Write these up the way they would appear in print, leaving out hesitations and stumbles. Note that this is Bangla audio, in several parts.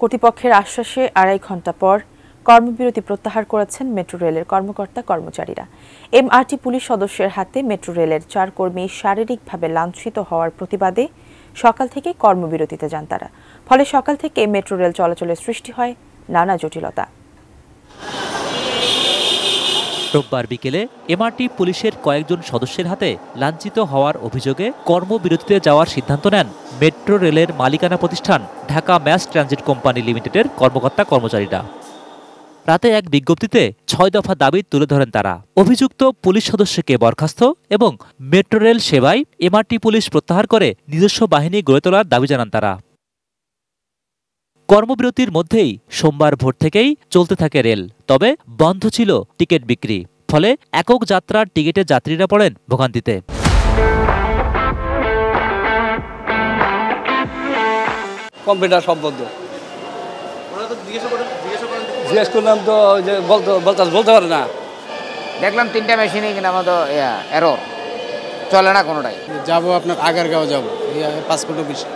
কর্তৃপক্ষের আশ্বাসে ২.৫ ঘণ্টা পর কর্মবিরতি প্রত্যাহার করেছেন মেট্রো রেলের কর্মকর্তা-কর্মচারীরা। এমআরটি পুলিশ সদস্যের হাতে মেট্রো রেলের ৪ কর্মী শারীরিকভাবে লাঞ্ছিত হওয়ার প্রতিবাদে সকাল থেকে কর্মবিরতিতে যান তারা। ফলে সকাল থেকে মেট্রো রেল চলাচলের সৃষ্টি হয় নানা জটিলতা। রোববার বিকেলে এমআরটি পুলিশের কয়েকজন সদস্যের হাতে লাঞ্ছিত হওয়ার অভিযোগে কর্মবিরতিতে যাওয়ার সিদ্ধান্ত নেন মেট্রো রেলের মালিকানা প্রতিষ্ঠান ঢাকা ম্যাস ট্রানজিট কোম্পানি লিমিটেডের কর্মকর্তা-কর্মচারীরা। রাতে এক বিজ্ঞপ্তিতে ৬ দফা দাবি তুলে ধরেন তারা। অভিযুক্ত পুলিশ সদস্যকে বরখাস্ত এবং মেট্রো রেল সেবায় এমআরটি পুলিশ প্রত্যাহার করে নিজস্ব বাহিনী গড়ে তোলার দাবি জানান তারা। কর্মবিরতির মধ্যেই সোমবার ভোর থেকেই চলতে থাকে রেল, তবে বন্ধ ছিল টিকিট বিক্রি। ফলে একক যাত্রার টিকিটে যাত্রীরা পড়েন ভোগান্তিতে। কম্পিউটার সব বন্ধ। জিজ্ঞেস করলাম তো বলতে পারে না। দেখলাম 3টা মেশিনে কিনা আমাদের এরর চলে না কোনোটাই। যাবো আপনার আগারগাঁও যাবো 5 ফুট বেশি,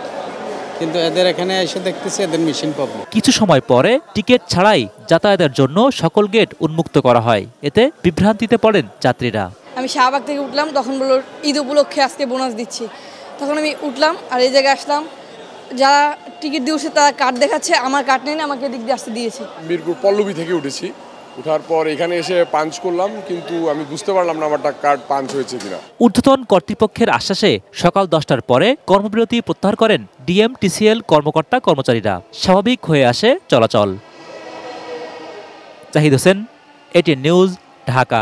কিন্তু এদের এখানে এসে দেখতেছি এদের মেশিন পাবো। কিছু সময় পরে টিকিট ছাড়াই যাতায়াতের জন্য সকল গেট উন্মুক্ত করা হয়। এতে বিভ্রান্তিতে পড়েন যাত্রীরা। আমি শাহবাগ থেকে উঠলাম, তখন বলল ঈদ উপলক্ষে আজকে বোনাস দিচ্ছি। তখন আমি উঠলাম আর এই জায়গায় আসলাম, যারা টিকিট দিয়েছে তারা কার্ড দেখাচ্ছে, আমার কার্ড নেই, আমাকে দিক দিয়ে আসতে দিয়েছে। মিরপুর পল্লবী থেকে উঠেছি, উঠার পর এখানে এসে পাঞ্চ করলাম, কিন্তু আমি বুঝতে পারলাম না আমারটা কার্ড পাঞ্চ হয়েছে কিনা। ঊর্ধ্বতন কর্তৃপক্ষের আশ্বাসে সকাল 10টার পরে কর্মবিরতি প্রত্যাহার করেন ডিএমটিসিএল কর্মকর্তা-কর্মচারীরা। স্বাভাবিক হয়ে আসে চলাচল। Zahid Hossain, ATN news, Dhaka.